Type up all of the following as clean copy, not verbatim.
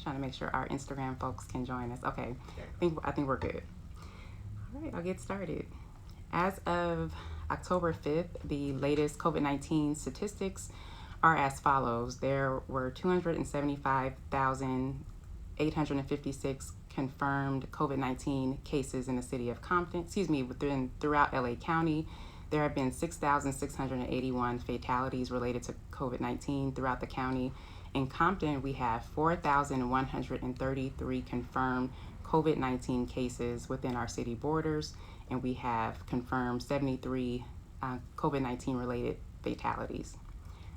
Trying to make sure our Instagram folks can join us. Okay, I think we're good. All right, I'll get started. As of October 5th, the latest COVID-19 statistics are as follows. There were 275,856 confirmed COVID-19 cases in the city of Compton, throughout LA County. There have been 6,681 fatalities related to COVID-19 throughout the county. In Compton, we have 4,133 confirmed COVID-19 cases within our city borders, and we have confirmed 73 COVID-19 related fatalities.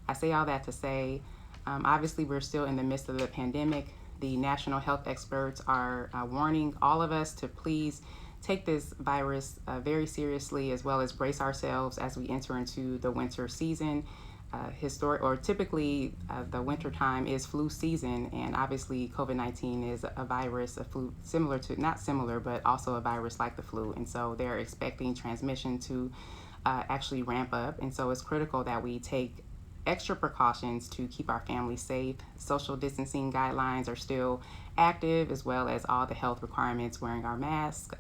I say all that to say, obviously we're still in the midst of the pandemic. The national health experts are warning all of us to please take this virus very seriously, as well as brace ourselves as we enter into the winter season. Typically the winter time is flu season, and obviously COVID-19 is a virus, a flu not similar, but also a virus like the flu. And so they're expecting transmission to actually ramp up. And so it's critical that we take extra precautions to keep our families safe. Social distancing guidelines are still active, as well as all the health requirements, wearing our masks,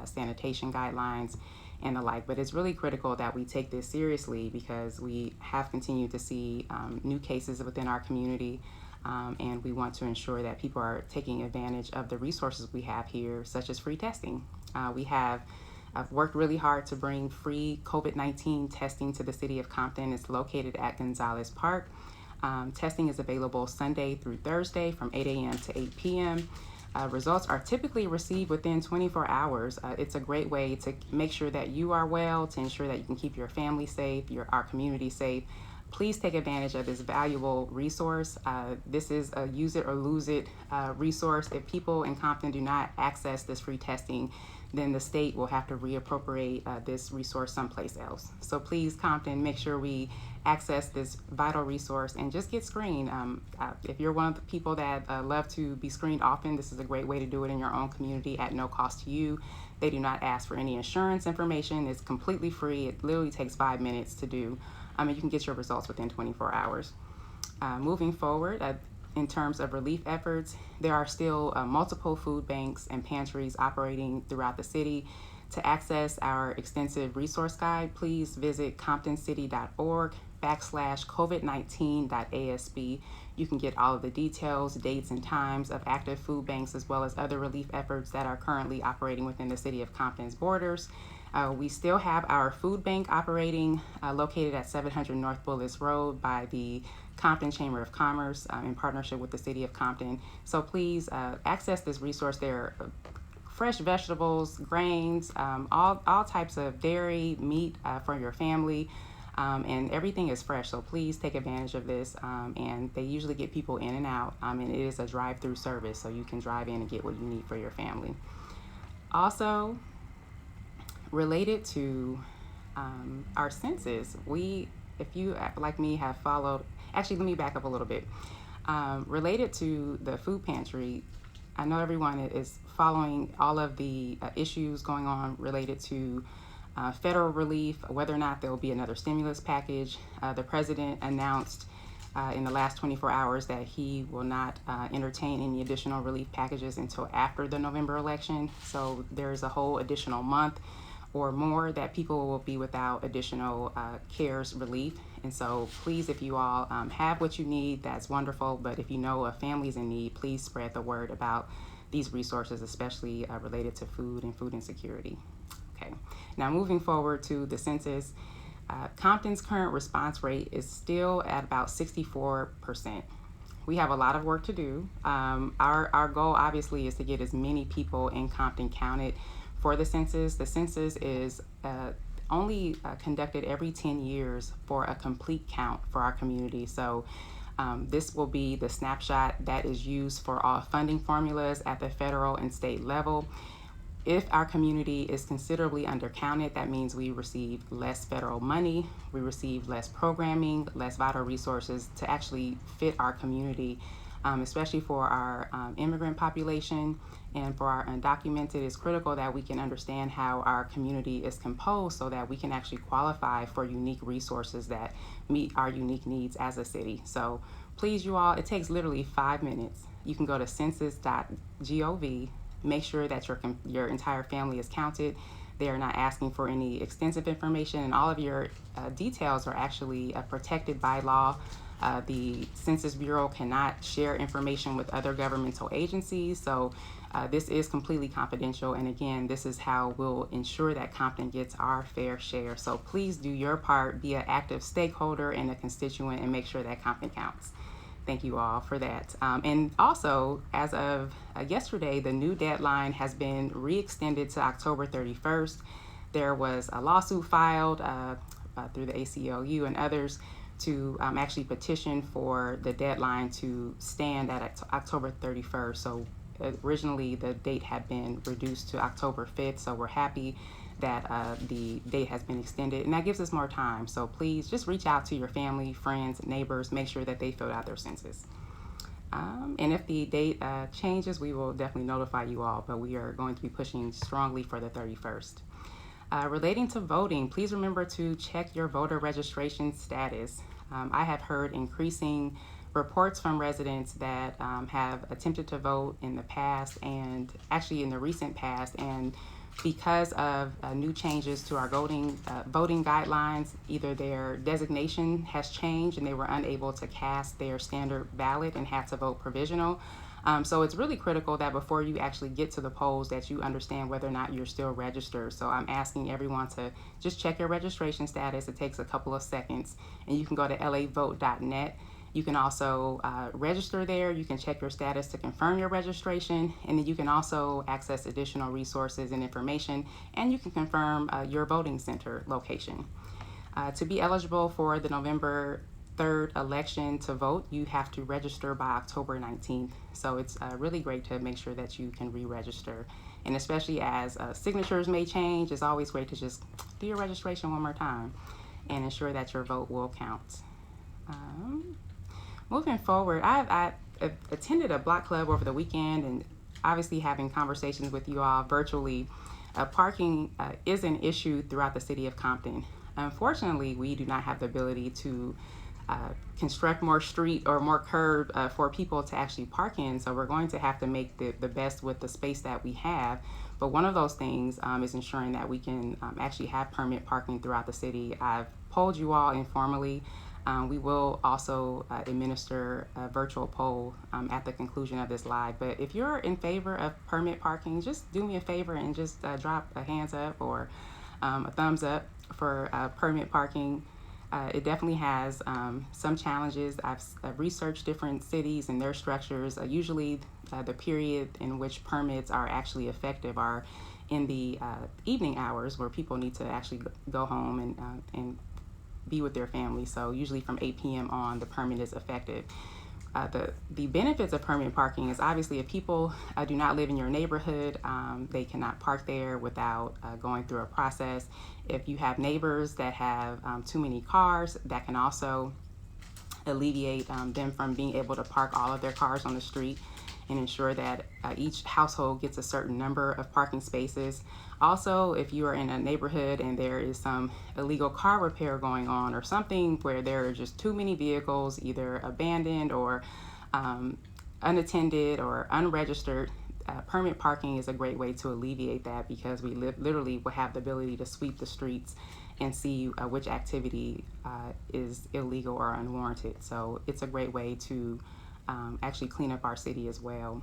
sanitation guidelines, and the like. But it's really critical that we take this seriously, because we have continued to see new cases within our community, and we want to ensure that people are taking advantage of the resources we have here, such as free testing. I've worked really hard to bring free COVID-19 testing to the city of Compton. It's located at Gonzalez Park. Testing is available Sunday through Thursday from 8 a.m. to 8 p.m. Results are typically received within 24 hours. It's a great way to make sure that you are well, to ensure that you can keep your family safe, our community safe. Please take advantage of this valuable resource. This is a use it or lose it resource. If people in Compton do not access this free testing, then the state will have to reappropriate this resource someplace else. So please, Compton, make sure we access this vital resource and just get screened. If you're one of the people that love to be screened often, this is a great way to do it in your own community at no cost to you. They do not ask for any insurance information. It's completely free. It literally takes 5 minutes to do. You can get your results within 24 hours. Moving forward, in terms of relief efforts, there are still multiple food banks and pantries operating throughout the city. To access our extensive resource guide, please visit comptoncity.org/covid19.asb. You can get all of the details, dates, and times of active food banks, as well as other relief efforts that are currently operating within the city of Compton's borders. We still have our food bank operating located at 700 North Bullis Road by the Compton Chamber of Commerce in partnership with the city of Compton. So please access this resource. There are fresh vegetables, grains, all types of dairy, meat for your family, and everything is fresh. So please take advantage of this. And they usually get people in and out, and it is a drive-through service, so you can drive in and get what you need for your family. Also, related to our census, if you, like me, have followed, actually, let me back up a little bit. Related to the food pantry, I know everyone is following all of the issues going on related to federal relief, whether or not there will be another stimulus package. The president announced in the last 24 hours that he will not entertain any additional relief packages until after the November election. So there's a whole additional month or more that people will be without additional CARES relief. And so please, if you all have what you need, that's wonderful. But if you know a family's in need, please spread the word about these resources, especially related to food and food insecurity. Okay, now moving forward to the census, Compton's current response rate is still at about 64%. We have a lot of work to do. Our goal obviously is to get as many people in Compton counted for the census. The census is only conducted every 10 years for a complete count for our community. So this will be the snapshot that is used for all funding formulas at the federal and state level. If our community is considerably undercounted, that means we receive less federal money, we receive less programming, less vital resources to actually fit our community, especially for our immigrant population and for our undocumented. It's critical that we can understand how our community is composed so that we can actually qualify for unique resources that meet our unique needs as a city. So please, you all, it takes literally 5 minutes. You can go to census.gov, make sure that your entire family is counted. They are not asking for any extensive information, and all of your details are actually protected by law. The Census Bureau cannot share information with other governmental agencies, so this is completely confidential. And again, this is how we'll ensure that Compton gets our fair share. So please do your part, be an active stakeholder and a constituent, and make sure that Compton counts. Thank you all for that. And also, as of yesterday, the new deadline has been re-extended to October 31st. There was a lawsuit filed through the ACLU and others to actually petition for the deadline to stand at October 31st. So originally the date had been reduced to October 5th. So we're happy that the date has been extended, and that gives us more time. So please just reach out to your family, friends, neighbors, make sure that they filled out their census. And if the date changes, we will definitely notify you all, but we are going to be pushing strongly for the 31st. Relating to voting, please remember to check your voter registration status. I have heard increasing reports from residents that have attempted to vote in the past, and actually in the recent past, and because of new changes to our voting guidelines, either their designation has changed and they were unable to cast their standard ballot and had to vote provisional. So it's really critical that before you actually get to the polls that you understand whether or not you're still registered. So I'm asking everyone to just check your registration status. It takes a couple of seconds, and you can go to lavote.net. You can also register there. You can check your status to confirm your registration, and then you can also access additional resources and information, and you can confirm your voting center location. To be eligible for the November 3rd election to vote, you have to register by October 19th. So it's really great to make sure that you can re-register. And especially as signatures may change, it's always great to just do your registration one more time and ensure that your vote will count. Moving forward, I attended a block club over the weekend, and obviously having conversations with you all virtually. Parking is an issue throughout the city of Compton. Unfortunately, we do not have the ability to construct more street or more curb for people to actually park in, so we're going to have to make the best with the space that we have. But one of those things is ensuring that we can actually have permit parking throughout the city. I've polled you all informally. We will also administer a virtual poll at the conclusion of this live. But if you're in favor of permit parking, just do me a favor and just drop a hands up or a thumbs up for permit parking. It definitely has some challenges. I've researched different cities and their structures. Usually the period in which permits are actually effective are in the evening hours, where people need to actually go home and be with their family. So usually from 8 p.m. on, the permit is effective. The benefits of permit parking is obviously if people do not live in your neighborhood, they cannot park there without going through a process. If you have neighbors that have too many cars, that can also alleviate them from being able to park all of their cars on the street and ensure that each household gets a certain number of parking spaces. Also, if you are in a neighborhood and there is some illegal car repair going on or something where there are just too many vehicles either abandoned or unattended or unregistered, permit parking is a great way to alleviate that, because we literally will have the ability to sweep the streets and see which activity is illegal or unwarranted. So it's a great way to actually clean up our city as well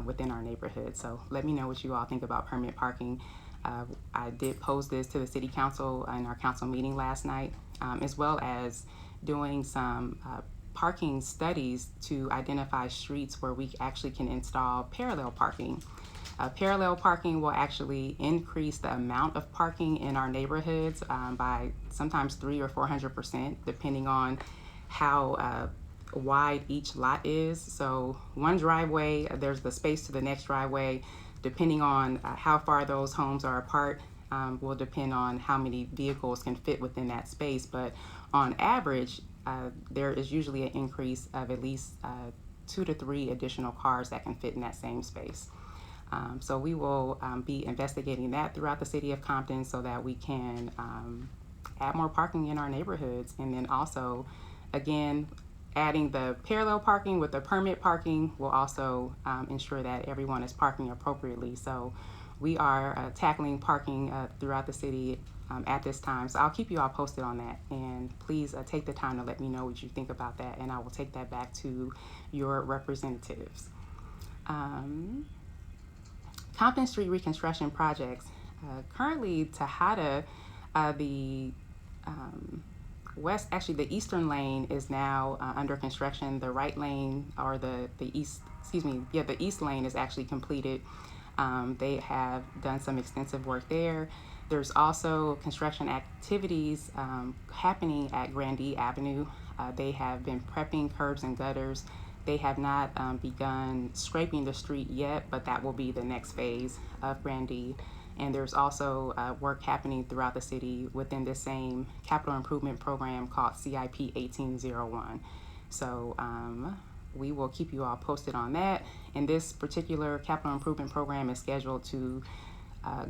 within our neighborhood. So let me know what you all think about permit parking. I did pose this to the city council in our council meeting last night, as well as doing some parking studies to identify streets where we actually can install parallel parking. Parallel parking will actually increase the amount of parking in our neighborhoods by sometimes 300 or 400%, depending on how wide each lot is. So one driveway, there's the space to the next driveway. Depending on how far those homes are apart, will depend on how many vehicles can fit within that space. But on average, there is usually an increase of at least 2 to 3 additional cars that can fit in that same space. So we will be investigating that throughout the city of Compton so that we can add more parking in our neighborhoods. And then also, again, adding the parallel parking with the permit parking will also ensure that everyone is parking appropriately. So we are tackling parking throughout the city at this time. So I'll keep you all posted on that, and please take the time to let me know what you think about that, and I will take that back to your representatives. Compton Street reconstruction projects. Currently, Tejada, the the eastern lane is now under construction. The right lane, or the east lane is actually completed. They have done some extensive work there. There's also construction activities happening at Grandee Avenue. They have been prepping curbs and gutters. They have not begun scraping the street yet, but that will be the next phase of Grandee. And there's also work happening throughout the city within the same capital improvement program called CIP 1801. So we will keep you all posted on that. And this particular capital improvement program is scheduled to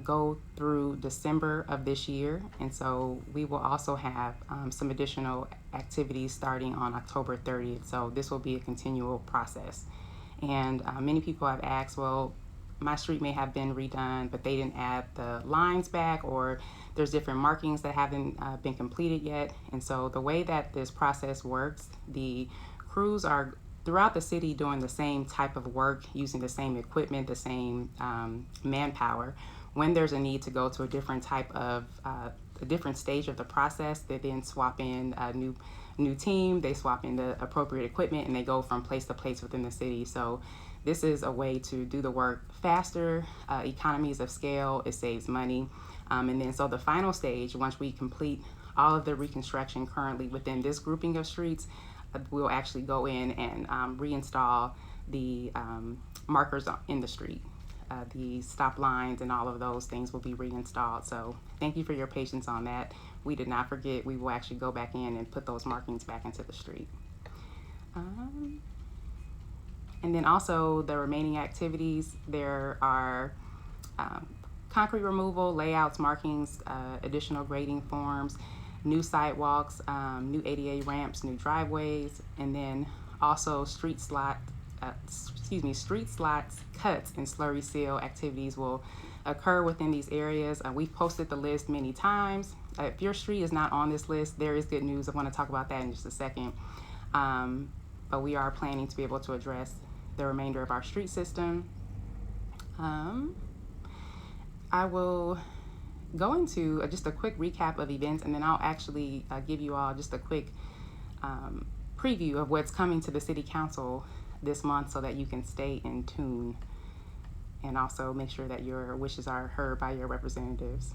go through December of this year. And so we will also have some additional activities starting on October 30th. So this will be a continual process. And many people have asked, well, my street may have been redone, but they didn't add the lines back, or there's different markings that haven't been completed yet. And so the way that this process works, the crews are throughout the city doing the same type of work, using the same equipment, the same manpower. When there's a need to go to a different type of, a different stage of the process, they then swap in a new team, they swap in the appropriate equipment, and they go from place to place within the city. So this is a way to do the work faster, economies of scale, it saves money. And then so the final stage, once we complete all of the reconstruction currently within this grouping of streets, we'll actually go in and reinstall the markers in the street. The stop lines and all of those things will be reinstalled. So thank you for your patience on that. We did not forget. We will actually go back in and put those markings back into the street. And then also the remaining activities, there are concrete removal, layouts, markings, additional grading forms, new sidewalks, new ADA ramps, new driveways, and then also street slots, cuts, and slurry seal activities will occur within these areas. We've posted the list many times. If your street is not on this list, there is good news. I want to talk about that in just a second. But we are planning to be able to address the remainder of our street system. I will go into just a quick recap of events, and then I'll actually give you all just a quick preview of what's coming to the City Council this month, so that you can stay in tune and also make sure that your wishes are heard by your representatives.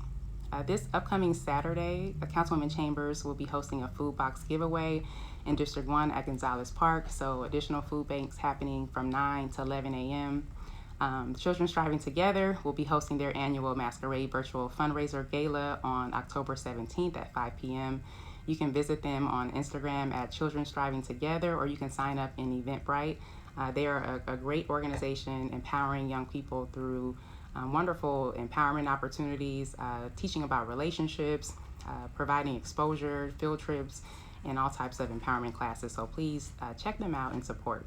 This upcoming Saturday, Councilwoman Chambers will be hosting a food box giveaway in District 1 at Gonzalez Park. So additional food banks happening from 9 to 11 a.m. Children Striving Together will be hosting their annual Masquerade virtual fundraiser gala on October 17th at 5 p.m. You can visit them on Instagram at Children Striving Together, or you can sign up in Eventbrite. They are a great organization empowering young people through wonderful empowerment opportunities, teaching about relationships, providing exposure, field trips, and all types of empowerment classes. So please check them out and support.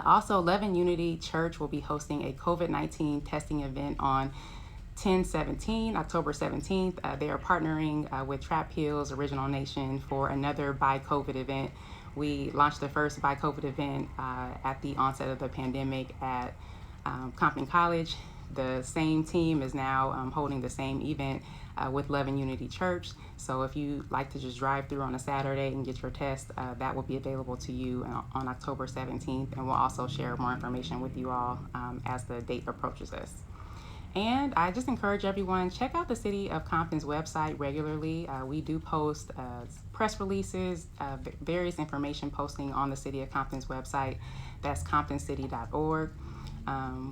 Also, Love and Unity Church will be hosting a COVID-19 testing event on October 17th. They are partnering with Trap Hills Original Nation for another By COVID event. We launched the first By COVID event at the onset of the pandemic at Compton College. The same team is now holding the same event with Love and Unity Church. So if you like to just drive through on a Saturday and get your test, that will be available to you on October 17th. And we'll also share more information with you all as the date approaches us. And I just encourage everyone, check out the City of Compton's website regularly. We do post press releases, various information posting on the City of Compton's website. That's comptoncity.org.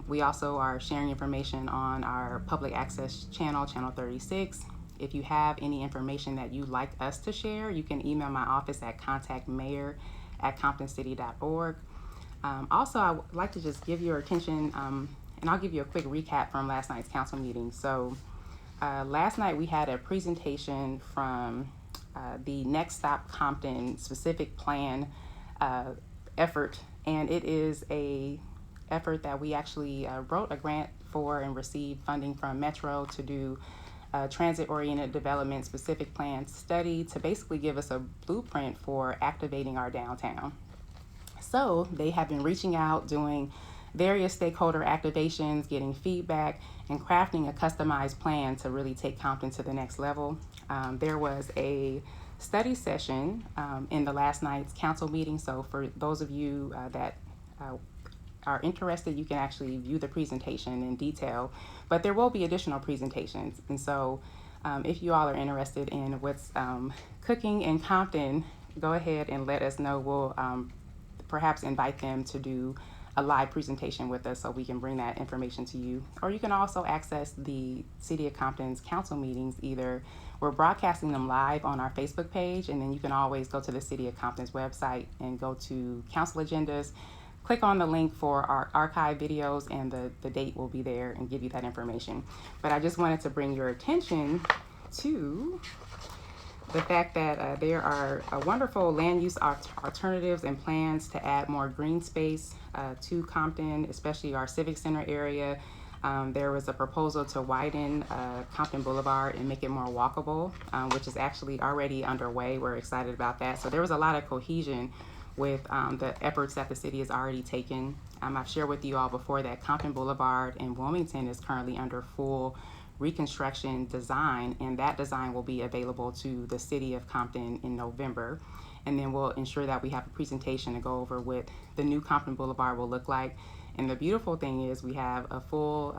We also are sharing information on our public access channel, Channel 36. If you have any information that you'd like us to share, you can email my office at contactmayor@comptoncity.org. Also, I would like to just give your attention, and I'll give you a quick recap from last night's council meeting. So last night we had a presentation from the Next Stop Compton specific plan effort, and it is a effort that we actually wrote a grant for and received funding from Metro to do a transit-oriented development specific plan study to basically give us a blueprint for activating our downtown. So they have been reaching out, doing various stakeholder activations, getting feedback, and crafting a customized plan to really take Compton to the next level. There was a study session in the last night's council meeting. So for those of you that are interested, you can actually view the presentation in detail, but there will be additional presentations. And so if you all are interested in what's cooking in Compton, go ahead and let us know. We'll perhaps invite them to do a live presentation with us so we can bring that information to you. Or you can also access the City of Compton's council meetings. Either we're broadcasting them live on our Facebook page, and then you can always go to the City of Compton's website and go to council agendas, click on the link for our archive videos, and the date will be there and give you that information. But I just wanted to bring your attention to the fact that there are wonderful land use alternatives and plans to add more green space to Compton, especially our Civic Center area. There was a proposal to widen Compton Boulevard and make it more walkable, which is actually already underway. We're excited about that. So there was a lot of cohesion with the efforts that the city has already taken. I've shared with you all before that Compton Boulevard in Wilmington is currently under full Reconstruction design, and that design will be available to the City of Compton in November. And then we'll ensure that we have a presentation to go over what the new Compton Boulevard will look like. And the beautiful thing is we have a full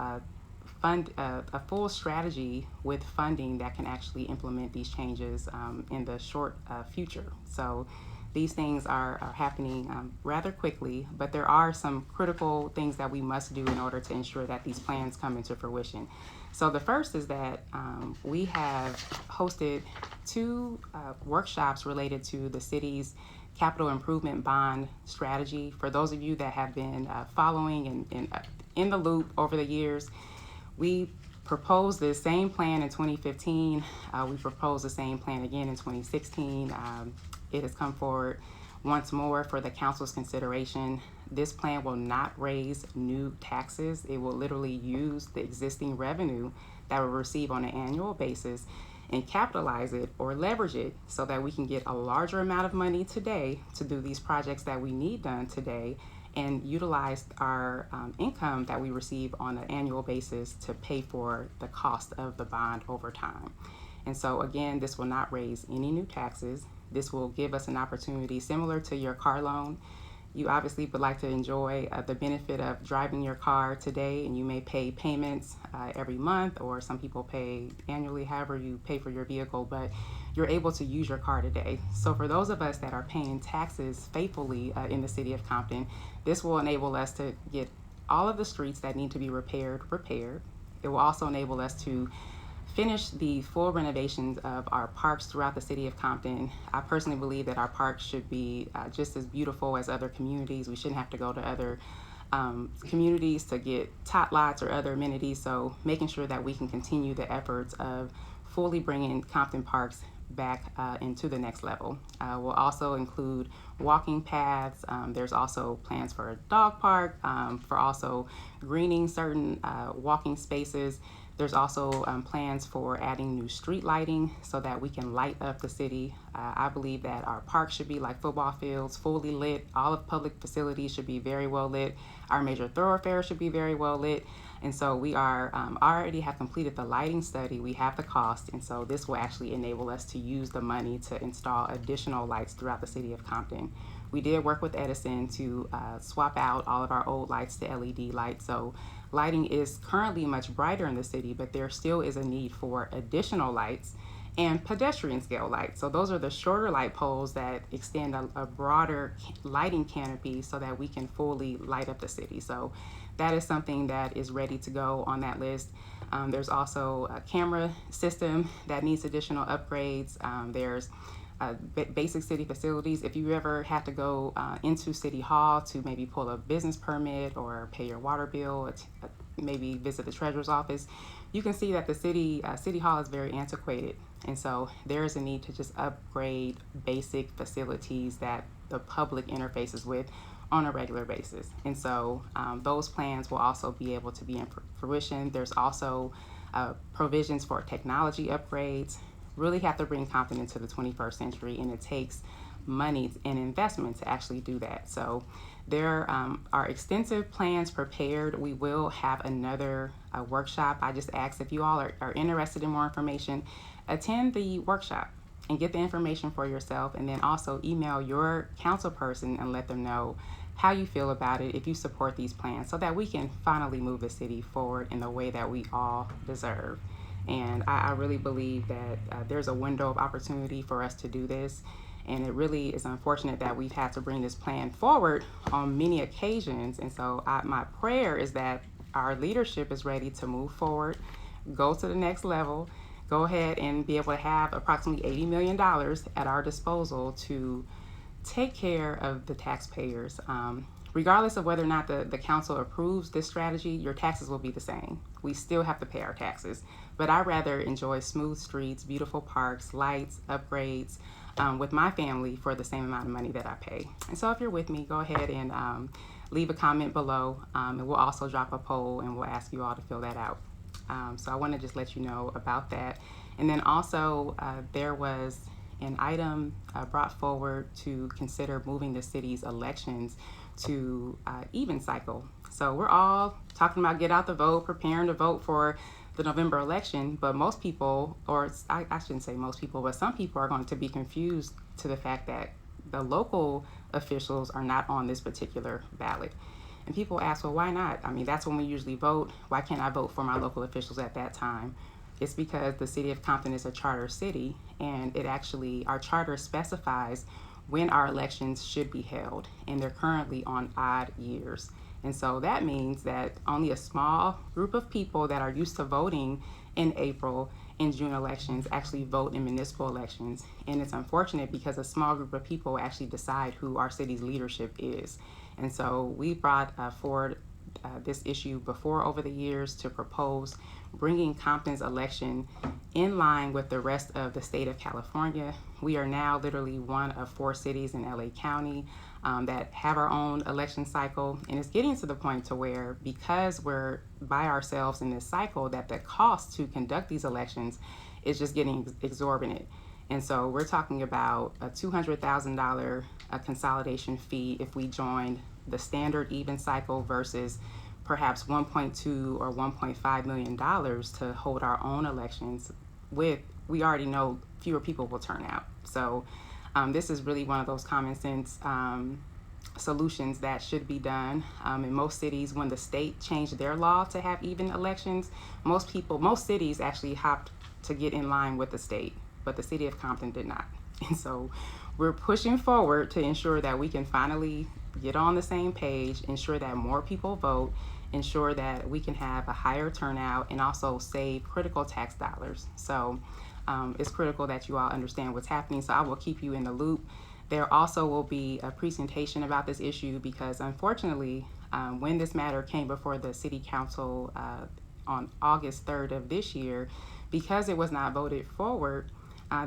full strategy with funding that can actually implement these changes in the short future. So these things are happening rather quickly, but there are some critical things that we must do in order to ensure that these plans come into fruition. So the first is that we have hosted two workshops related to the city's capital improvement bond strategy. For those of you that have been following and in the loop over the years, we proposed this same plan in 2015. We proposed the same plan again in 2016. It has come forward once more for the council's consideration. This plan will not raise new taxes. It will literally use the existing revenue that we receive on an annual basis and capitalize it or leverage it so that we can get a larger amount of money today to do these projects that we need done today and utilize our income that we receive on an annual basis to pay for the cost of the bond over time. And so again, this will not raise any new taxes. This will give us an opportunity similar to your car loan. You obviously would like to enjoy the benefit of driving your car today, and you may pay payments every month, or some people pay annually, however you pay for your vehicle, but you're able to use your car today. So for those of us that are paying taxes faithfully in the city of Compton, this will enable us to get all of the streets that need to be repaired. It will also enable us to finish the full renovations of our parks throughout the city of Compton. I personally believe that our parks should be just as beautiful as other communities. We shouldn't have to go to other communities to get tot lots or other amenities. So making sure that we can continue the efforts of fully bringing Compton parks back into the next level. We'll also include walking paths. There's also plans for a dog park, for also greening certain walking spaces. There's also plans for adding new street lighting so that we can light up the city. I believe that our parks should be like football fields, fully lit. All of public facilities should be very well lit. Our major thoroughfares should be very well lit. And so we are already have completed the lighting study. We have the cost, and so this will actually enable us to use the money to install additional lights throughout the city of Compton. We did work with Edison to swap out all of our old lights to LED lights. So lighting is currently much brighter in the city, but there still is a need for additional lights and pedestrian scale lights. So those are the shorter light poles that extend a broader lighting canopy so that we can fully light up the city. So that is something that is ready to go on that list. There's also a camera system that needs additional upgrades. There's basic city facilities. If you ever have to go into City Hall to maybe pull a business permit or pay your water bill, maybe visit the treasurer's office, you can see that the City Hall is very antiquated. And so there is a need to just upgrade basic facilities that the public interfaces with on a regular basis. And so those plans will also be able to be in fruition. There's also provisions for technology upgrades. Really have to bring Compton into the 21st century, and it takes money and investment to actually do that. So there are extensive plans prepared. We will have another workshop. I just ask if you all are interested in more information, attend the workshop and get the information for yourself, and then also email your council person and let them know how you feel about it, if you support these plans, so that we can finally move the city forward in the way that we all deserve. And I really believe that there's a window of opportunity for us to do this. And it really is unfortunate that we've had to bring this plan forward on many occasions. And so my prayer is that our leadership is ready to move forward, go to the next level, go ahead and be able to have approximately $80 million at our disposal to take care of the taxpayers. Regardless of whether or not the council approves this strategy, your taxes will be the same. We still have to pay our taxes. But I rather enjoy smooth streets, beautiful parks, lights, upgrades with my family for the same amount of money that I pay. And so if you're with me, go ahead and leave a comment below, and we'll also drop a poll and we'll ask you all to fill that out. So I want to just let you know about that. And then also there was an item brought forward to consider moving the city's elections to even cycle. So we're all talking about get out the vote, preparing to vote for the November election, but most people, or I shouldn't say most people, but some people are going to be confused to the fact that the local officials are not on this particular ballot. And people ask, well, why not? I mean, that's when we usually vote. Why can't I vote for my local officials at that time? It's because the city of Compton is a charter city, and it actually, our charter specifies when our elections should be held, and they're currently on odd years. And so that means that only a small group of people that are used to voting in April and June elections actually vote in municipal elections. And it's unfortunate because a small group of people actually decide who our city's leadership is. And so we brought forward this issue before over the years to propose bringing Compton's election in line with the rest of the state of California. We are now literally one of 4 cities in LA County that have our own election cycle, and it's getting to the point to where, because we're by ourselves in this cycle, that the cost to conduct these elections is just getting exorbitant. And so we're talking about a $200,000 consolidation fee if we joined the standard even cycle versus perhaps $1.2 or $1.5 million to hold our own elections with, we already know fewer people will turn out. So this is really one of those common sense solutions that should be done. In most cities, when the state changed their law to have even elections, most cities actually hopped to get in line with the state, but the city of Compton did not. And so we're pushing forward to ensure that we can finally get on the same page, ensure that more people vote, ensure that we can have a higher turnout, and also save critical tax dollars. So it's critical that you all understand what's happening. So I will keep you in the loop. There also will be a presentation about this issue because unfortunately, when this matter came before the City Council on August 3rd of this year, because it was not voted forward,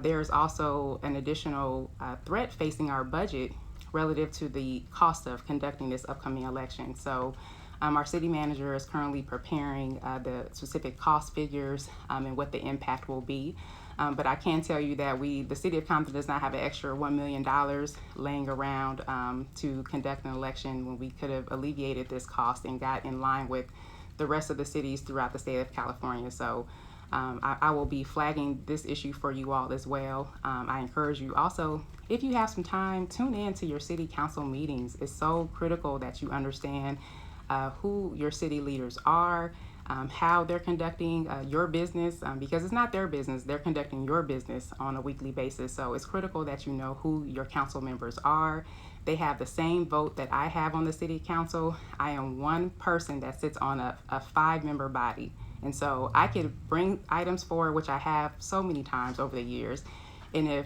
there's also an additional threat facing our budget relative to the cost of conducting this upcoming election. So our city manager is currently preparing the specific cost figures and what the impact will be. But I can tell you that the city of Compton does not have an extra $1 million laying around to conduct an election when we could have alleviated this cost and got in line with the rest of the cities throughout the state of California. So I will be flagging this issue for you all as well. I encourage you also, if you have some time, tune in to your city council meetings. It's so critical that you understand who your city leaders are, how they're conducting your business, because it's not their business, they're conducting your business on a weekly basis. So it's critical that you know who your council members are. They have the same vote that I have on the city council. I am one person that sits on a 5-member body. And so I can bring items forward, which I have so many times over the years. And if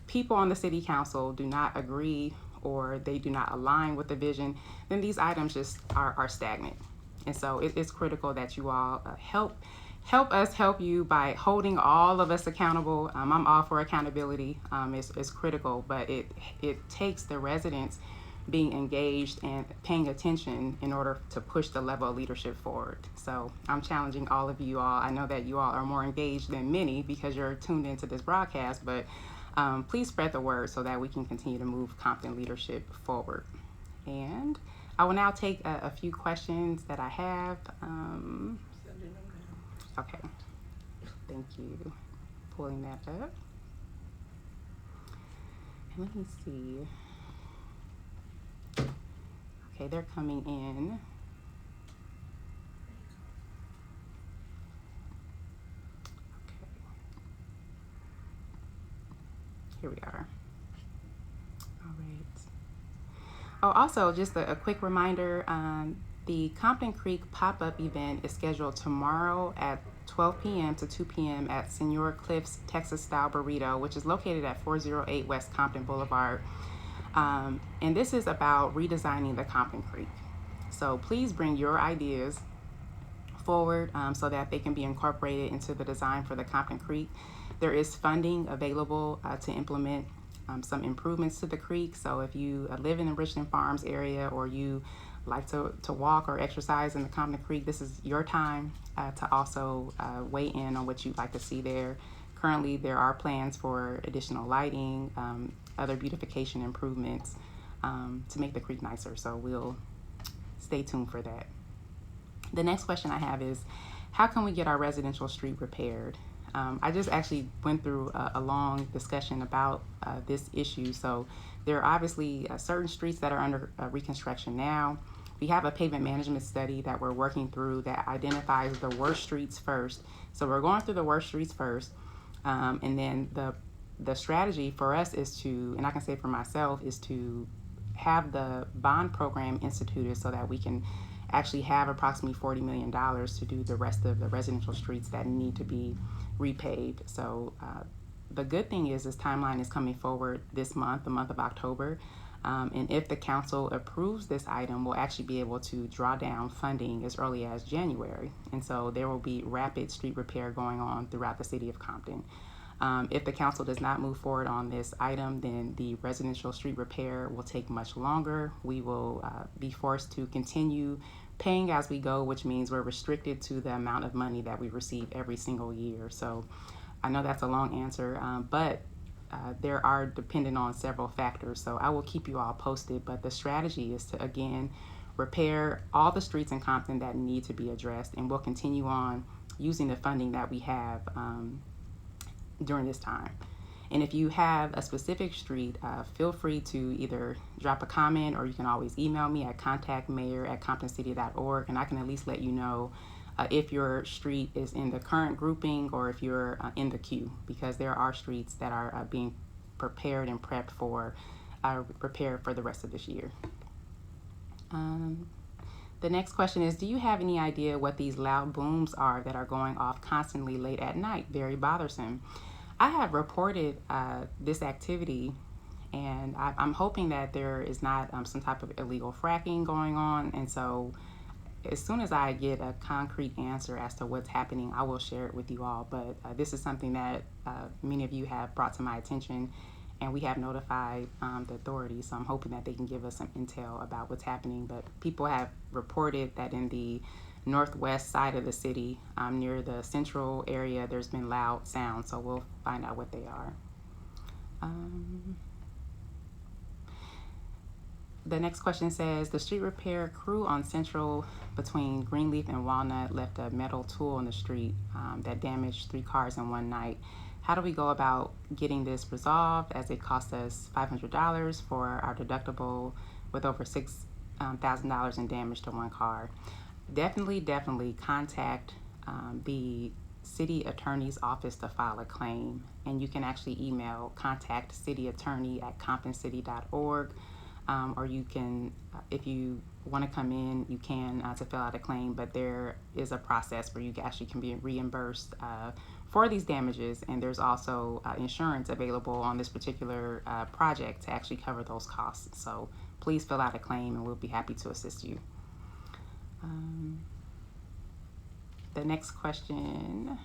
people on the city council do not agree or they do not align with the vision, then these items just are stagnant. And so it's critical that you all help help us help you by holding all of us accountable. I'm all for accountability. It's critical, but it takes the residents being engaged and paying attention in order to push the level of leadership forward. So I'm challenging all of you all. I know that you all are more engaged than many because you're tuned into this broadcast, but please spread the word so that we can continue to move Compton leadership forward. And I will now take a few questions that I have. Okay, thank you. Pulling that up. And let me see. Okay, they're coming in. Okay. Here we are. All right. Oh, also, just a quick reminder, the Compton Creek pop-up event is scheduled tomorrow at 12 p.m. to 2 p.m. at Senor Cliff's Texas Style Burrito, which is located at 408 West Compton Boulevard. And this is about redesigning the Compton Creek. So please bring your ideas forward so that they can be incorporated into the design for the Compton Creek. There is funding available to implement some improvements to the creek. So if you live in the Richland Farms area or you like to walk or exercise in the Compton Creek, this is your time to also weigh in on what you'd like to see there. Currently, there are plans for additional lighting, other beautification improvements to make the creek nicer. So we'll stay tuned for that. The next question I have is, how can we get our residential street repaired? I just actually went through a long discussion about this issue. So there are obviously certain streets that are under reconstruction now. We have a pavement management study that we're working through that identifies the worst streets first. So we're going through the worst streets first. And then the strategy for us is to, and I can say for myself, is to have the bond program instituted so that we can actually have approximately $40 million to do the rest of the residential streets that need to be repaved. So the good thing is this timeline is coming forward this month, the month of October. And if the council approves this item, we'll actually be able to draw down funding as early as January. And so there will be rapid street repair going on throughout the city of Compton. If the council does not move forward on this item, then the residential street repair will take much longer. We will be forced to continue paying as we go, which means we're restricted to the amount of money that we receive every single year. So I know that's a long answer, but there are dependent on several factors. So I will keep you all posted, but the strategy is to, again, repair all the streets in Compton that need to be addressed, and we'll continue on using the funding that we have during this time. And if you have a specific street, feel free to either drop a comment, or you can always email me at contactmayor@comptoncity.org, and I can at least let you know if your street is in the current grouping or if you're in the queue, because there are streets that are being prepared and prepped for repair for the rest of this year. The next question is, do you have any idea what these loud booms are that are going off constantly late at night? Very bothersome. I have reported this activity, and I'm hoping that there is not some type of illegal fracking going on. And so as soon as I get a concrete answer as to what's happening, I will share it with you all. But this is something that many of you have brought to my attention, and we have notified the authorities. So I'm hoping that they can give us some intel about what's happening. But people have reported that in the northwest side of the city, near the central area, there's been loud sounds. So we'll find out what they are. The next question says, the street repair crew on Central between Greenleaf and Walnut left a metal tool in the street that damaged 3 cars in one night. How do we go about getting this resolved, as it cost us $500 for our deductible with over $6,000 in damage to 1 car? Definitely contact the city attorney's office to file a claim. And you can actually email contactcityattorney@comptoncity.org. Or you can, if you want to come in, you can to fill out a claim, but there is a process where you actually can be reimbursed for these damages, and there's also insurance available on this particular project to actually cover those costs. So please fill out a claim and we'll be happy to assist you. The next question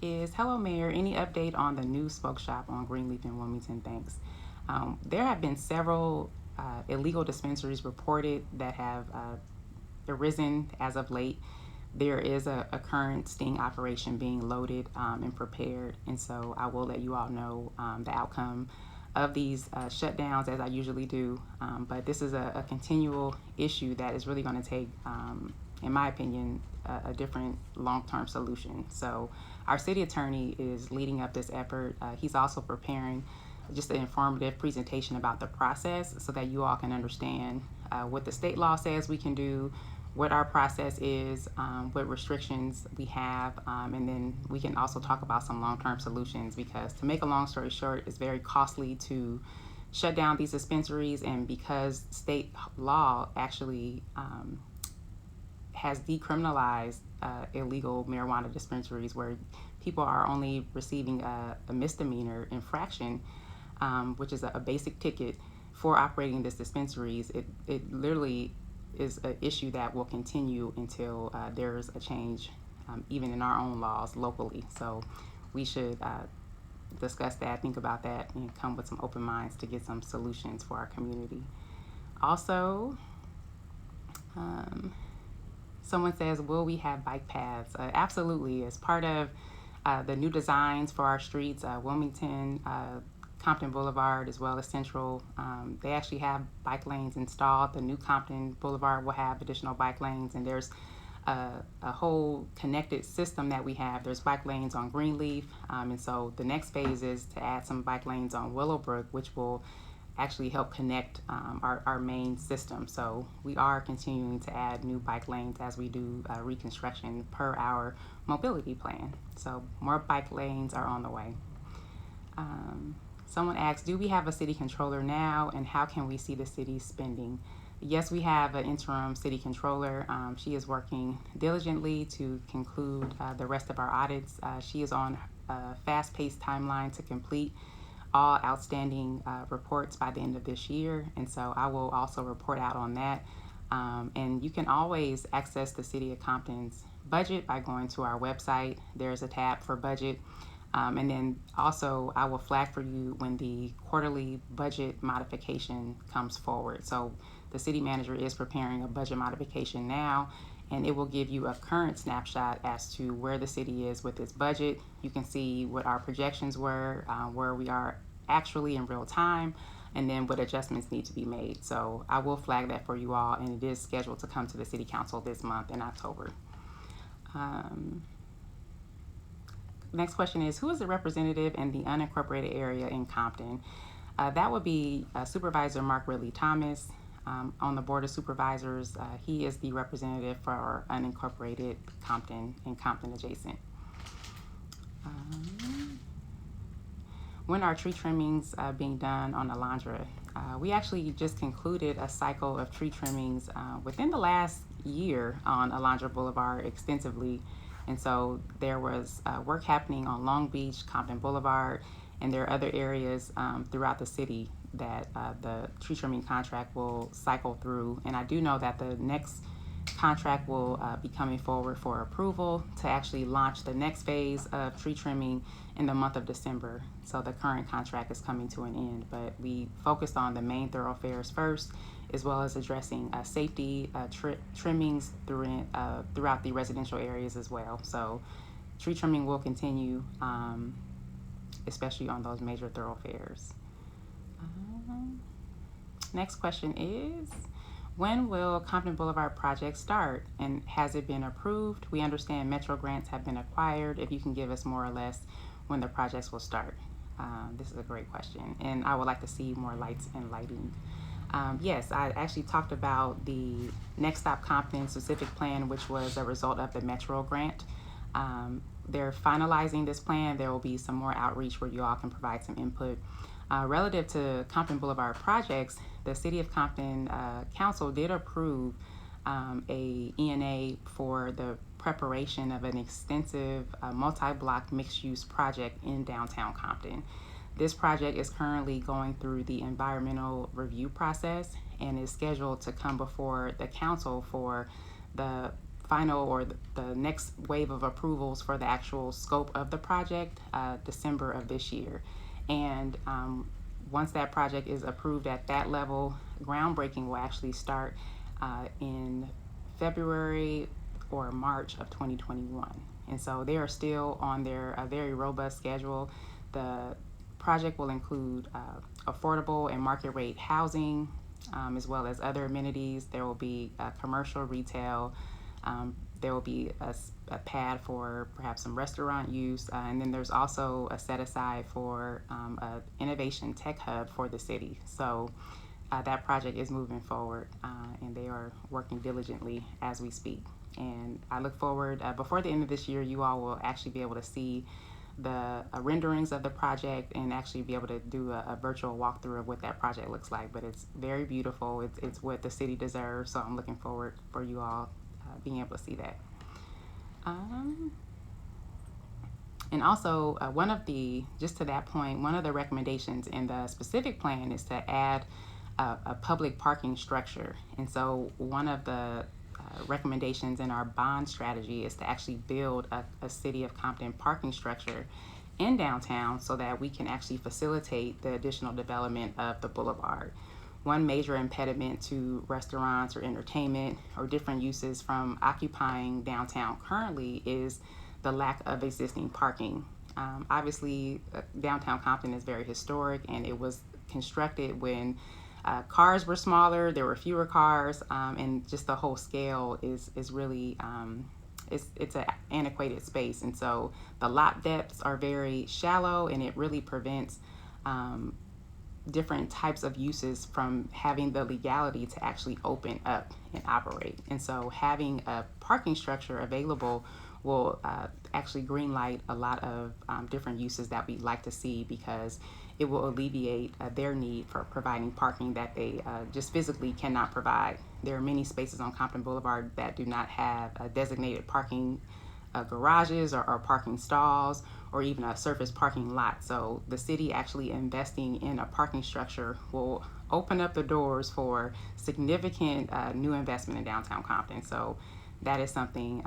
is, hello Mayor, any update on the new smoke shop on Greenleaf in Wilmington? Thanks. There have been several illegal dispensaries reported that have arisen as of late. There is a current sting operation being loaded and prepared, and so I will let you all know the outcome of these shutdowns as I usually do, but this is a continual issue that is really going to take, in my opinion, a different long-term solution. So our city attorney is leading up this effort. He's also preparing just an informative presentation about the process so that you all can understand what the state law says we can do, what our process is, what restrictions we have, and then we can also talk about some long-term solutions, because to make a long story short, it's very costly to shut down these dispensaries, and because state law actually has decriminalized illegal marijuana dispensaries where people are only receiving a misdemeanor infraction, which is a basic ticket for operating these dispensaries, it literally is an issue that will continue until there's a change, even in our own laws locally. So we should discuss that, think about that, and come with some open minds to get some solutions for our community. Also, someone says, will we have bike paths? Absolutely. As part of the new designs for our streets, Wilmington, Compton Boulevard, as well as Central, they actually have bike lanes installed. The new Compton Boulevard will have additional bike lanes, and there's a whole connected system that we have. There's bike lanes on Greenleaf, and so the next phase is to add some bike lanes on Willowbrook, which will actually help connect our main system. So we are continuing to add new bike lanes as we do Reconstruction per our mobility plan. So more bike lanes are on the way. Someone asks, do we have a city controller now, and how can we see the city's spending? Yes, we have an interim city controller. She is working diligently to conclude the rest of our audits. She is on a fast-paced timeline to complete all outstanding reports by the end of this year, and so I will also report out on that. And you can always access the City of Compton's budget by going to our website. There's a tab for budget. And then also I will flag for you when the quarterly budget modification comes forward. So the city manager is preparing a budget modification now, and it will give you a current snapshot as to where the city is with its budget. You can see what our projections were, where we are actually in real time, and then what adjustments need to be made. So I will flag that for you all, and it is scheduled to come to the City Council this month in October. Next question is, who is the representative in the unincorporated area in Compton? That would be Supervisor Mark Ridley Thomas. On the Board of Supervisors, he is the representative for our unincorporated Compton and Compton adjacent. When are tree trimmings being done on Alondra? We actually just concluded a cycle of tree trimmings within the last year on Alondra Boulevard extensively. And so there was work happening on Long Beach, Compton Boulevard, and there are other areas throughout the city that the tree trimming contract will cycle through. And I do know that the next contract will be coming forward for approval to actually launch the next phase of tree trimming in the month of December. So the current contract is coming to an end, but we focused on the main thoroughfares first, as well as addressing safety trimmings throughout the residential areas as well. So tree trimming will continue, especially on those major thoroughfares. Next question is, when will Compton Boulevard project start, and has it been approved? We understand Metro grants have been acquired. If you can give us more or less when the projects will start. This is a great question, and I would like to see more lights and lighting. Yes, I actually talked about the Next Stop Compton specific plan, which was a result of the Metro grant. They're finalizing this plan. There will be some more outreach where you all can provide some input. Relative to Compton Boulevard projects, the City of Compton Council did approve a ENA for the preparation of an extensive multi-block mixed-use project in downtown Compton. This project is currently going through the environmental review process and is scheduled to come before the council for the final or the next wave of approvals for the actual scope of the project December of this year. And once that project is approved at that level, groundbreaking will actually start in February or March of 2021. And so they are still on their very robust schedule. The project will include affordable and market rate housing, as well as other amenities. There will be commercial retail. There will be a pad for perhaps some restaurant use. And then there's also a set aside for an innovation tech hub for the city. So that project is moving forward, and they are working diligently as we speak. And I look forward, before the end of this year, you all will actually be able to see the renderings of the project and actually be able to do a virtual walkthrough of what that project looks like. But it's very beautiful. It's what the city deserves. So I'm looking forward for you all being able to see that. And also, just to that point, one of the recommendations in the specific plan is to add a public parking structure. And so one of the recommendations in our bond strategy is to actually build a City of Compton parking structure in downtown so that we can actually facilitate the additional development of the Boulevard. One major impediment to restaurants or entertainment or different uses from occupying downtown currently is the lack of existing parking. Obviously, downtown Compton is very historic, and it was constructed when cars were smaller, there were fewer cars, and just the whole scale is really, it's an antiquated space. And so the lot depths are very shallow, and it really prevents different types of uses from having the legality to actually open up and operate. And so having a parking structure available will actually greenlight a lot of different uses that we'd like to see, because it will alleviate their need for providing parking that they just physically cannot provide. There are many spaces on Compton Boulevard that do not have designated parking garages or parking stalls or even a surface parking lot. So the city actually investing in a parking structure will open up the doors for significant new investment in downtown Compton. So that is something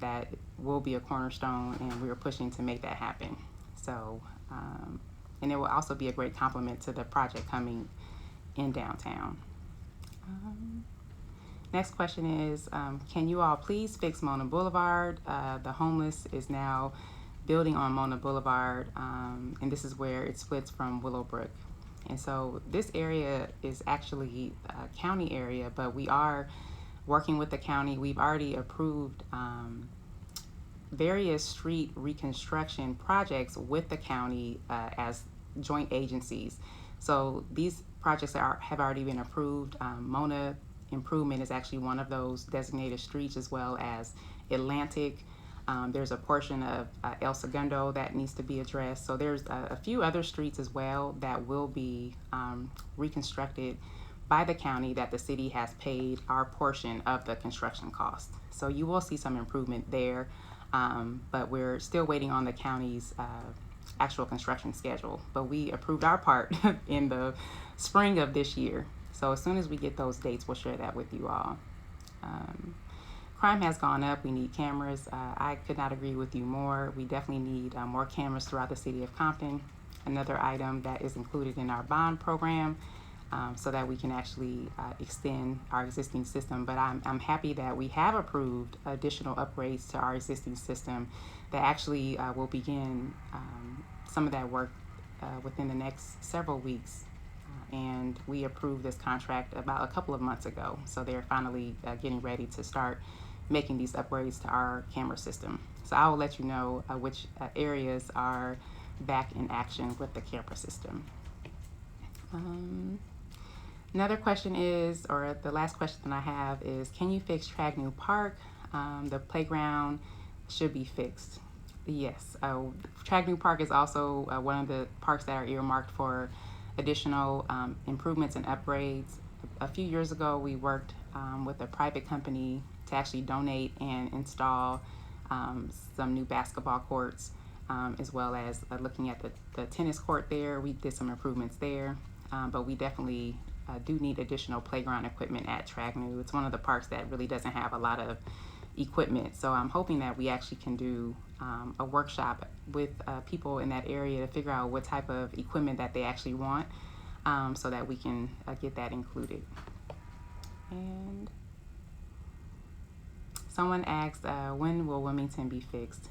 that will be a cornerstone, and we are pushing to make that happen. So, and it will also be a great complement to the project coming in downtown. Next question is, can you all please fix Mona Boulevard? The homeless is now building on Mona Boulevard, and this is where it splits from Willowbrook. And so this area is actually a county area, but we are working with the county. We've already approved various street reconstruction projects with the county as joint agencies. So these projects have already been approved. Mona Improvement is actually one of those designated streets, as well as Atlantic. There's a portion of El Segundo that needs to be addressed. So there's a few other streets as well that will be reconstructed by the county that the city has paid our portion of the construction cost. So you will see some improvement there, but we're still waiting on the county's actual construction schedule. But we approved our part in the spring of this year. So as soon as we get those dates, we'll share that with you all. Crime has gone up. We need cameras. I could not agree with you more. We definitely need more cameras throughout the city of Compton. Another item that is included in our bond program, so that we can actually extend our existing system. But I'm happy that we have approved additional upgrades to our existing system that actually will begin some of that work within the next several weeks. And we approved this contract about a couple of months ago. So they're finally getting ready to start making these upgrades to our camera system. So I will let you know which areas are back in action with the camera system. Another question is, or the last question I have is, can you fix Tragnew Park? The playground should be fixed. Yes, Tragnew Park is also one of the parks that are earmarked for additional improvements and upgrades. A few years ago, we worked with a private company to actually donate and install some new basketball courts, as well as looking at the tennis court there. We did some improvements there, but we definitely do need additional playground equipment at Tragnew. It's one of the parks that really doesn't have a lot of equipment. So I'm hoping that we actually can do a workshop with people in that area to figure out what type of equipment that they actually want, so that we can get that included. And someone asked, when will Wilmington be fixed?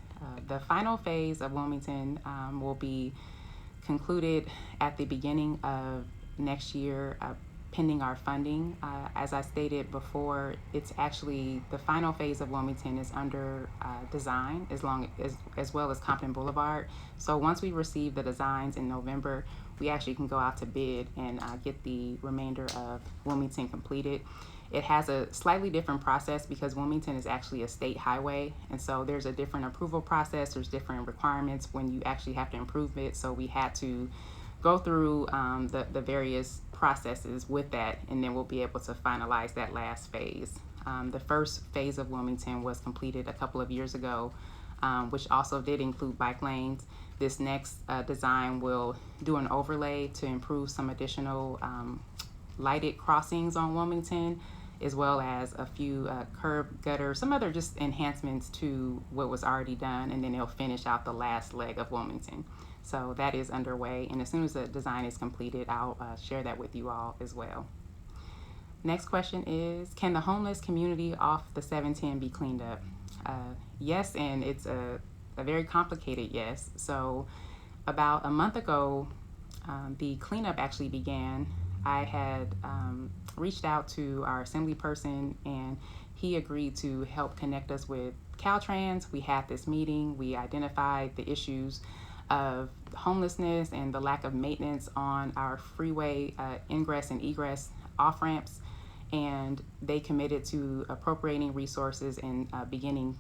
The final phase of Wilmington will be concluded at the beginning of next year, pending our funding. As I stated before, it's actually the final phase of Wilmington is under design, as well as Compton Boulevard. So once we receive the designs in November, we actually can go out to bid and get the remainder of Wilmington completed. It has a slightly different process because Wilmington is actually a state highway, and so there's a different approval process. There's different requirements when you actually have to improve it. So we had to go through the various processes with that, and then we'll be able to finalize that last phase. The first phase of Wilmington was completed a couple of years ago, which also did include bike lanes. This next design will do an overlay to improve some additional lighted crossings on Wilmington, as well as a few curb gutters, some other just enhancements to what was already done, and then they'll finish out the last leg of Wilmington. So that is underway, and as soon as the design is completed, I'll share that with you all as well. Next question is, can the homeless community off the 710 be cleaned up? Yes, and it's a very complicated yes. So about a month ago, the cleanup actually began. I had reached out to our assembly person, and he agreed to help connect us with Caltrans. We had this meeting. We identified the issues of homelessness and the lack of maintenance on our freeway ingress and egress off-ramps, and they committed to appropriating resources and beginning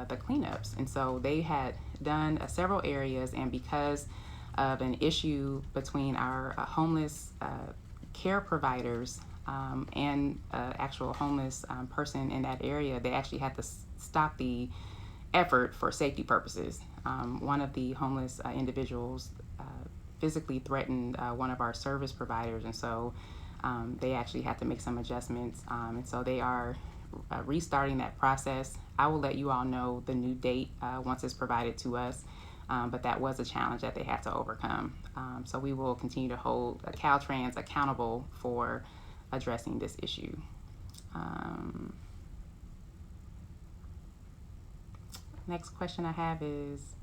the cleanups. And so they had done several areas, and because of an issue between our homeless care providers and actual homeless person in that area, they actually had to stop the effort for safety purposes. One of the homeless individuals physically threatened one of our service providers, and so they actually had to make some adjustments, and so they are restarting that process. I will let you all know the new date once it's provided to us, but that was a challenge that they had to overcome. So we will continue to hold Caltrans accountable for addressing this issue. Next question I have is,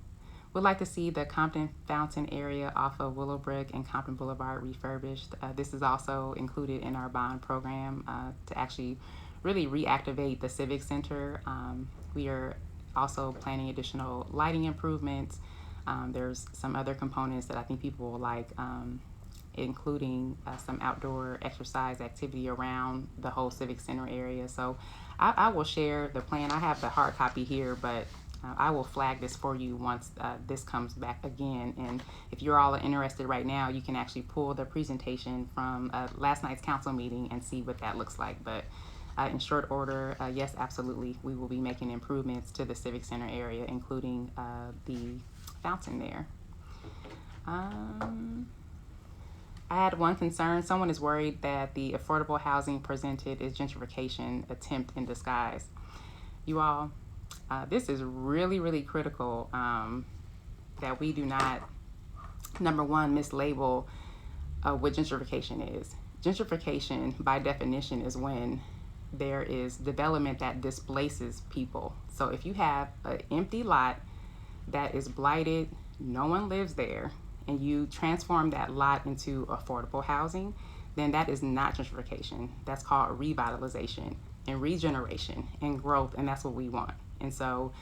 would like to see the Compton Fountain area off of Willowbrook and Compton Boulevard refurbished. This is also included in our bond program to actually really reactivate the Civic Center. We are also planning additional lighting improvements. There's some other components that I think people will like, including some outdoor exercise activity around the whole Civic Center area. So I will share the plan. I have the hard copy here, but I will flag this for you once this comes back again. And if you're all interested right now, you can actually pull the presentation from last night's council meeting and see what that looks like. But in short order, yes, absolutely, we will be making improvements to the Civic Center area, including the fountain there. I had one concern. Someone is worried that the affordable housing presented is gentrification attempt in disguise. You all, this is really, really critical that we do not, number one, mislabel what gentrification is. Gentrification, by definition, is when there is development that displaces people. So if you have an empty lot that is blighted, no one lives there, and you transform that lot into affordable housing, then that is not gentrification. That's called revitalization and regeneration and growth, and that's what we want. And so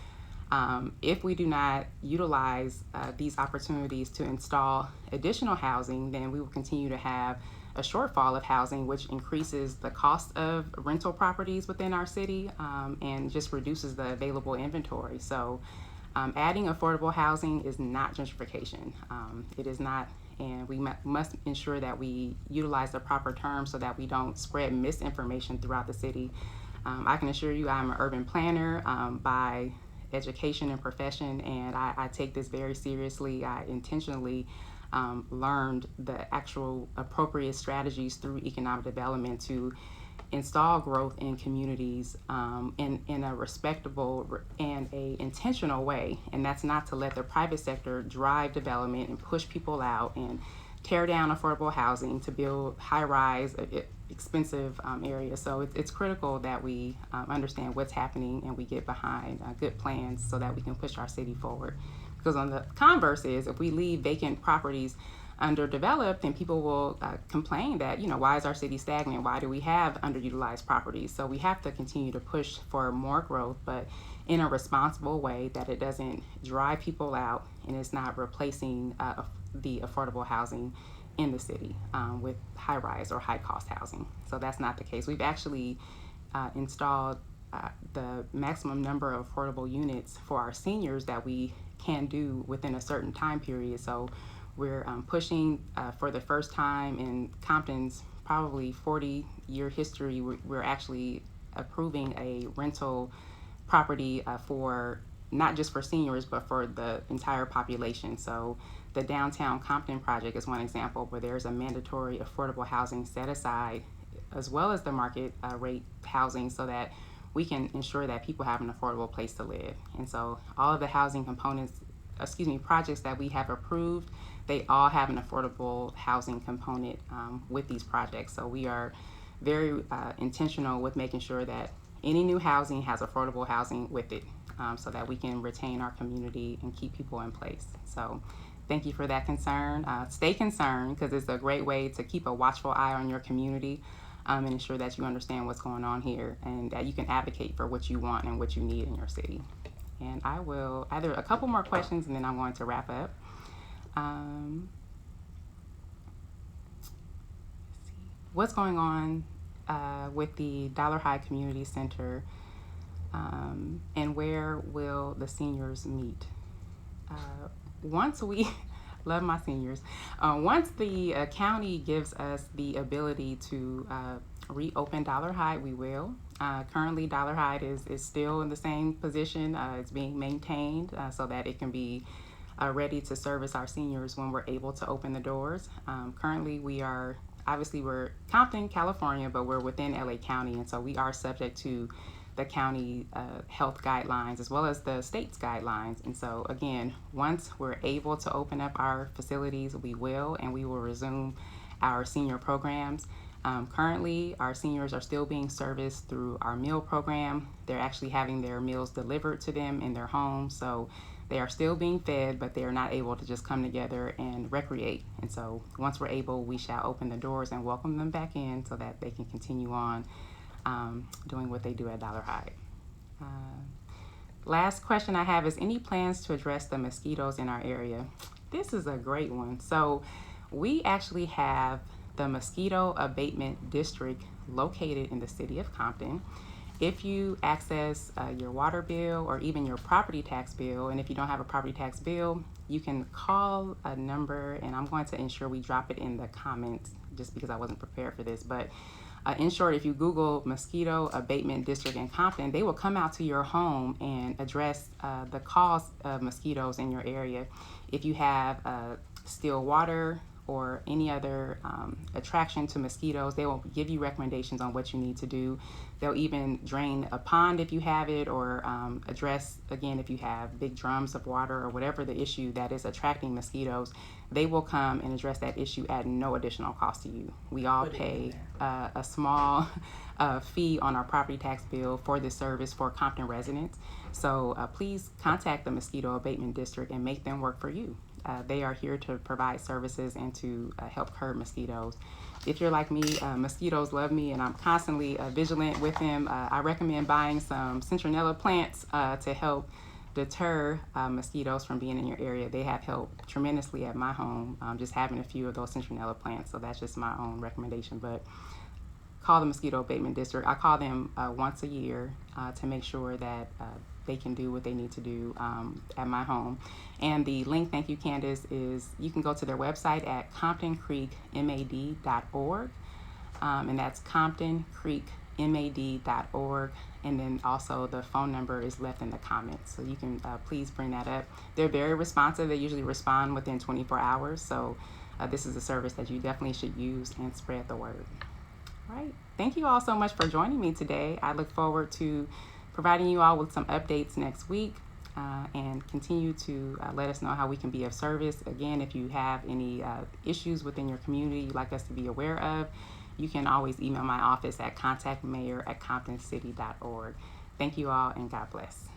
if we do not utilize these opportunities to install additional housing, then we will continue to have a shortfall of housing, which increases the cost of rental properties within our city and just reduces the available inventory. So adding affordable housing is not gentrification. It is not, and we must ensure that we utilize the proper terms so that we don't spread misinformation throughout the city. I can assure you I'm an urban planner by education and profession, and I take this very seriously. I intentionally learned the actual appropriate strategies through economic development to install growth in communities in a respectable and a intentional way. And that's not to let the private sector drive development and push people out and tear down affordable housing to build high-rise, expensive areas. So it's critical that we understand what's happening and we get behind good plans so that we can push our city forward. Because on the converse is, if we leave vacant properties underdeveloped, then people will complain that, why is our city stagnant? Why do we have underutilized properties? So we have to continue to push for more growth, but in a responsible way that it doesn't drive people out and it's not replacing the affordable housing in the city with high-rise or high-cost housing. So that's not the case. We've actually installed the maximum number of affordable units for our seniors that we can do within a certain time period. So we're pushing for the first time in Compton's probably 40-year history, we're actually approving a rental property for not just for seniors, but for the entire population. So the downtown Compton project is one example where there's a mandatory affordable housing set aside, as well as the market rate housing, so that we can ensure that people have an affordable place to live. And so all of the housing projects that we have approved, they all have an affordable housing component with these projects. So we are very intentional with making sure that any new housing has affordable housing with it, so that we can retain our community and keep people in place. So thank you for that concern. Stay concerned, because it's a great way to keep a watchful eye on your community and ensure that you understand what's going on here and that you can advocate for what you want and what you need in your city. And I will either a couple more questions and then I'm going to wrap up. What's going on with the Dollar High Community Center, and where will the seniors meet? Once we love my seniors. Once the county gives us the ability to reopen Dollar High, we will. Currently, Dollar High is still in the same position. It's being maintained so that it can be ready to service our seniors when we're able to open the doors. Currently, we're Compton, California, but we're within LA County, and so we are subject to the county health guidelines as well as the state's guidelines. And so again, once we're able to open up our facilities, we will, and we will resume our senior programs. Currently, our seniors are still being serviced through our meal program. They're actually having their meals delivered to them in their homes. So they are still being fed, but they are not able to just come together and recreate. And so once we're able, we shall open the doors and welcome them back in so that they can continue on doing what they do at Dollar High. Last question I have is, any plans to address the mosquitoes in our area? This is a great one. So we actually have the Mosquito Abatement District located in the city of Compton. If you access your water bill or even your property tax bill, and if you don't have a property tax bill, you can call a number, and I'm going to ensure we drop it in the comments just because I wasn't prepared for this, but in short, if you Google Mosquito Abatement District in Compton, they will come out to your home and address the cause of mosquitoes in your area. If you have still water or any other attraction to mosquitoes, they will give you recommendations on what you need to do. They'll even drain a pond if you have it, or address, again, if you have big drums of water or whatever the issue that is attracting mosquitoes, they will come and address that issue at no additional cost to you. We all pay a small fee on our property tax bill for this service for Compton residents. So please contact the Mosquito Abatement District and make them work for you. They are here to provide services and to help curb mosquitoes. If you're like me, mosquitoes love me, and I'm constantly vigilant with them. I recommend buying some citronella plants to help deter mosquitoes from being in your area. They have helped tremendously at my home, just having a few of those citronella plants. So that's just my own recommendation. But call the Mosquito Abatement District. I call them once a year to make sure that they can do what they need to do at my home. And the link, thank you Candace, is you can go to their website at comptoncreekmad.org, and that's comptoncreekmad.org, and then also the phone number is left in the comments, so you can please bring that up. They're very responsive. They usually respond within 24 hours, so this is a service that you definitely should use and spread the word. All right. Thank you all so much for joining me today. I look forward to providing you all with some updates next week, and continue to let us know how we can be of service. Again, if you have any issues within your community you'd like us to be aware of, you can always email my office at contactmayor@comptoncity.org. Thank you all, and God bless.